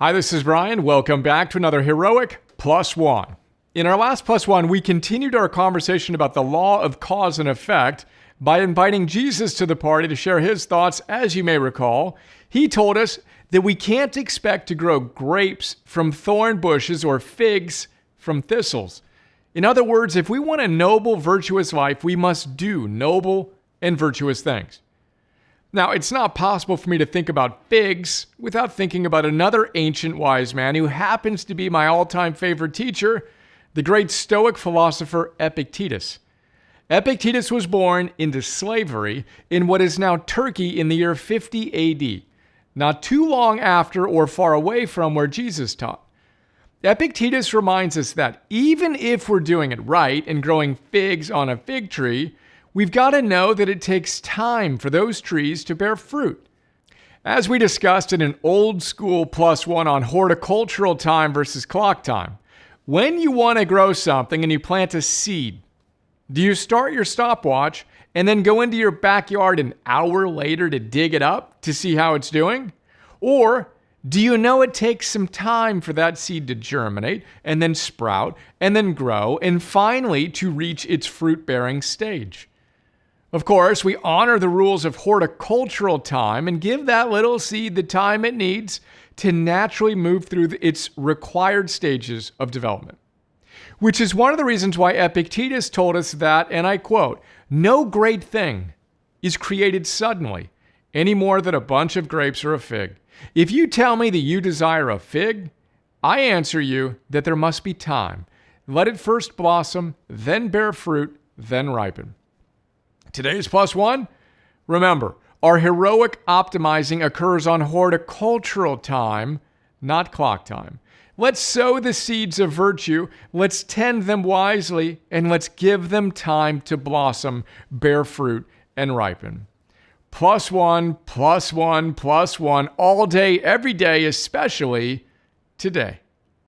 Hi, this is Brian. Welcome back to another Heroic Plus One. In our last Plus One, we continued our conversation about the law of cause and effect by inviting Jesus to the party to share his thoughts. As you may recall, he told us that we can't expect to grow grapes from thorn bushes or figs from thistles. In other words, if we want a noble, virtuous life, we must do noble and virtuous things. Now, it's not possible for me to think about figs without thinking about another ancient wise man who happens to be my all-time favorite teacher, the great Stoic philosopher Epictetus. Epictetus was born into slavery in what is now Turkey in the year 50 AD, not too long after or far away from where Jesus taught. Epictetus reminds us that even if we're doing it right and growing figs on a fig tree, we've got to know that it takes time for those trees to bear fruit. As we discussed in an old school plus one on horticultural time versus clock time, when you want to grow something and you plant a seed, do you start your stopwatch and then go into your backyard an hour later to dig it up to see how it's doing? Or do you know it takes some time for that seed to germinate and then sprout and then grow and finally to reach its fruit-bearing stage? Of course, we honor the rules of horticultural time and give that little seed the time it needs to naturally move through its required stages of development. Which is one of the reasons why Epictetus told us that, and I quote, "No great thing is created suddenly, any more than a bunch of grapes or a fig. If you tell me that you desire a fig, I answer you that there must be time. Let it first blossom, then bear fruit, then ripen." Today's plus one, remember, our heroic optimizing occurs on horticultural time, not clock time. Let's sow the seeds of virtue, let's tend them wisely, and let's give them time to blossom, bear fruit, and ripen. Plus one, plus one, plus one, all day, every day, especially today.